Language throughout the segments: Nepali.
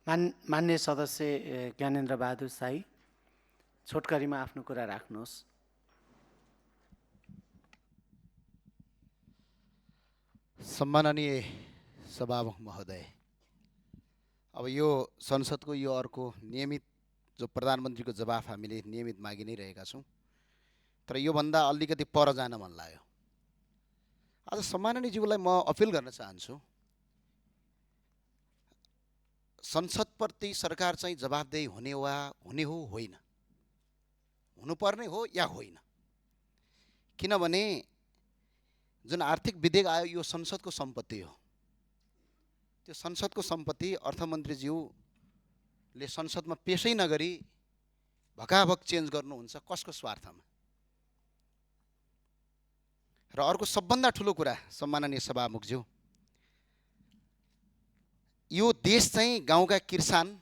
मान्य सदस्य ज्ञानेन्द्र बहादुर शाही, छोटकरीमा आफ्नो कुरा राख्नुहोस्। सम्माननीय सभामुख महोदय, अब यो संसदको यो अर्को नियमित जो प्रधानमन्त्रीको जवाफ हामीले नियमित मागि नै रहेका छौँ, तर योभन्दा अलिकति पर जान मन लाग्यो। आज सम्माननीयज्यूलाई म अपिल गर्न चाहन्छु, संसदप्रति सरकार चाहिँ जवाफदेही हुने हो होइन, हुनुपर्ने हो या होइन। किनभने जुन आर्थिक विधेयक आयो यो संसदको सम्पत्ति हो। त्यो संसदको सम्पत्ति अर्थमन्त्रीज्यूले संसदमा पेशै नगरी भकाभक चेन्ज गर्नुहुन्छ, कसको स्वार्थमा? र अर्को सबभन्दा ठुलो कुरा सम्माननीय सभामुखज्यू, यो देश चाहिँ गाउँका किसान,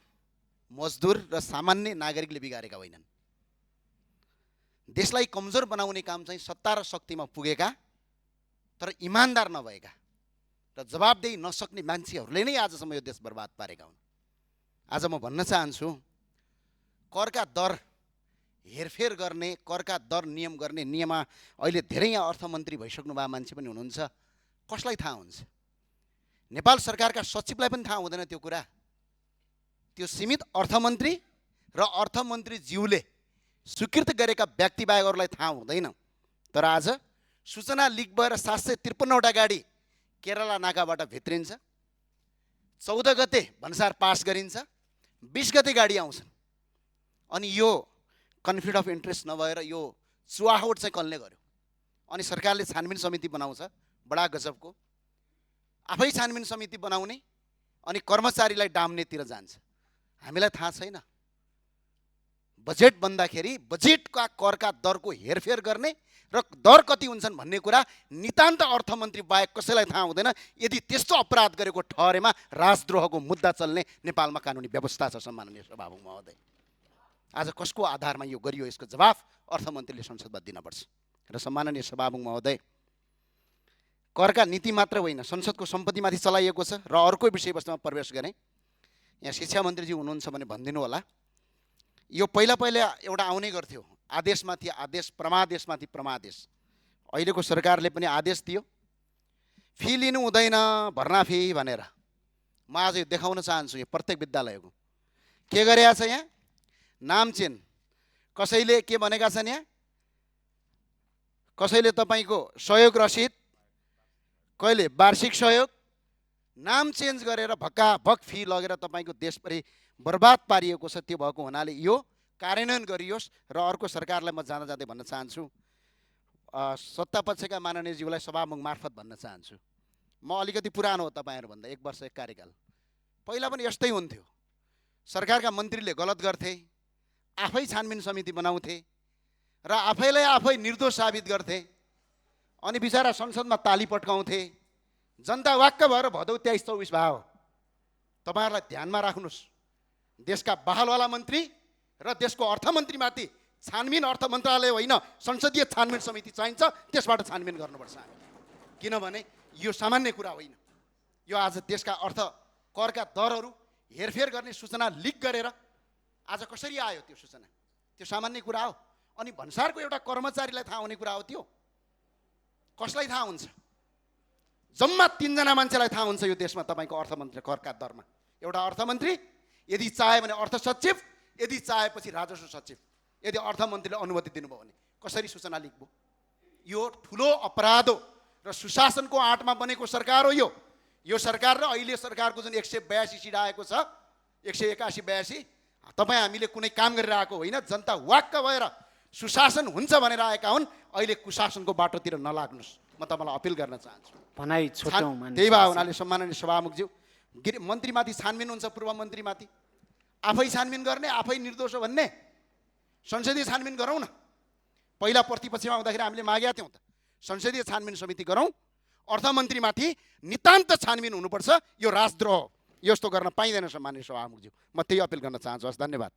मजदुर र सामान्य नागरिकले बिगारेका होइनन्। देशलाई कमजोर बनाउने काम चाहिँ सत्ता र शक्तिमा पुगेका तर इमान्दार नभएका र जवाबदेही नसक्ने मान्छेहरूले नै आजसम्म यो देश बर्बाद पारेका हुन्। आज म भन्न चाहन्छु, करका दर हेरफेर गर्ने, करका दर नियम गर्ने नियममा अहिले धेरै यहाँ अर्थमन्त्री भइसक्नु भएको मान्छे पनि हुनुहुन्छ, कसलाई थाहा हुन्छ? नेपाल सरकारका सचिवलाई पनि थाहा हुँदैन त्यो कुरा। त्यो सीमित अर्थमन्त्री र अर्थमन्त्रीज्यूले स्वीकृत गरेका व्यक्तिबाहेक अरूलाई थाहा हुँदैन। तर आज सूचना लिक भएर 753वटा गाडी केरला नाकाबाट भित्रिन्छ, 14 गते भन्सार पास गरिन्छ, 20 गते गाडी आउँछन्। अनि यो कन्फ्लिक्ट अफ इन्ट्रेस्ट नभएर यो चुहावट चाहिँ कसले गर्यो? अनि सरकारले छानबिन समिति बनाउँछ, बडा गजबको। आफै छानबिन समिति बनाउने अनि कर्मचारीलाई डाम्नेतिर जान्छ। हामीलाई थाहा छैन बजेट बन्दाखेरि बजेटका करका दरको हेरफेर गर्ने र दर कति हुन्छन् भन्ने कुरा नितान्त अर्थमन्त्री बाहेक कसैलाई थाहा हुँदैन। यदि त्यस्तो अपराध गरेको ठहरेमा राजद्रोहको मुद्दा चल्ने नेपालमा कानुनी व्यवस्था छ। सम्माननीय सभामुख महोदय, आज कसको आधारमा यो गरियो यसको जवाफ अर्थमन्त्रीले संसदमा दिनुपर्छ। र सम्माननीय सभामुख महोदय, करका नीति मात्र होइन, संसदको सम्पत्तिमाथि चलाइएको छ। र अर्को विषयवस्तुमा प्रवेश गरेँ। यहाँ शिक्षा मन्त्रीजी हुनुहुन्छ भने भनिदिनु होला, यो पहिला एउटा आउने गर्थ्यो आदेशमाथि आदेश, परमादेशमाथि परमादेश। अहिलेको सरकारले पनि आदेश दियो, फी लिनु हुँदैन भर्ना फी भनेर। म आज यो देखाउन चाहन्छु, यो प्रत्येक विद्यालयको के गरेका छ। यहाँ नाम चेन, कसैले के भनेका छन्, यहाँ कसैले तपाईँको सहयोग रसिद, कहिले वार्षिक सहयोग, नाम चेन्ज गरेर भक्काभक फी लगेर तपाईँको देशभरि बर्बाद पारिएको छ। त्यो भएको हुनाले यो कार्यान्वयन गरियोस्। र अर्को सरकारलाई म जाँदा जाँदै भन्न चाहन्छु, सत्तापक्षका माननीयज्यूलाई सभामुख मार्फत भन्न चाहन्छु, म अलिकति पुरानो हो तपाईँहरूभन्दा, 1 वर्ष 1 कार्यकाल। पहिला पनि यस्तै हुन्थ्यो, सरकारका मन्त्रीले गलत गर्थे, आफै छानबिन समिति बनाउँथे र आफैलाई आफै निर्दोष साबित गर्थे। अनि बिचरा संसदमा ताली पट्काउँथे। जनता वाक्क भएर भदौ 23-24 भयो। तपाईँहरूलाई ध्यानमा राख्नुहोस्, देशका बहालवाला मन्त्री र देशको अर्थमन्त्रीमाथि छानबिन अर्थ मन्त्रालय होइन, संसदीय छानबिन समिति चाहिन्छ। त्यसबाट छानबिन गर्नुपर्छ हामी, किनभने यो सामान्य कुरा होइन। यो आज देशका करका दरहरू हेरफेर गर्ने सूचना लिक गरेर आज कसरी आयो त्यो सूचना? त्यो सामान्य कुरा हो। अनि भन्सारको एउटा कर्मचारीलाई थाहा हुने कुरा हो त्यो? कसलाई थाहा हुन्छ? जम्मा 3 जना मान्छेलाई थाहा हुन्छ यो देशमा तपाईँको अर्थमन्त्री करका दरमा। एउटा अर्थमन्त्री, यदि चाहे भने अर्थ सचिव, यदि चाहेपछि राजस्व सचिव। यदि अर्थमन्त्रीले अनुमति दिनुभयो भने कसरी सूचना लिक भयो? यो ठुलो अपराध हो र सुशासनको आँटमा बनेको सरकार हो यो। यो सरकार र अहिले सरकारको जुन 182 सिट आएको छ, 181-82, तपाईँ हामीले कुनै काम गरिरहेको होइन। जनता वाक्क भएर सुशासन हुन्छ भनेर आएका हुन्। अहिले कुशासनको बाटोतिर नलाग्नुहोस्, म तपाईँलाई अपिल गर्न चाहन्छु। भनाइ छुट्याउँ। त्यही भए हुनाले सम्माननीय सभामुखज्यू, मन्त्रीमाथि छानबिन हुन्छ, पूर्व मन्त्रीमाथि आफै छानबिन गर्ने, आफै निर्दोष हो भन्ने, संसदीय छानबिन गरौँ न। पहिला प्रतिपक्षमा हुँदाखेरि हामीले मागेका थियौँ त, संसदीय छानबिन समिति गरौँ। अर्थमन्त्रीमाथि नितान्त छानबिन हुनुपर्छ। यो राजद्रोह, यस्तो गर्न पाइँदैन। सम्माननीय सभामुखज्यू, म त्यही अपिल गर्न चाहन्छु। हस्, धन्यवाद।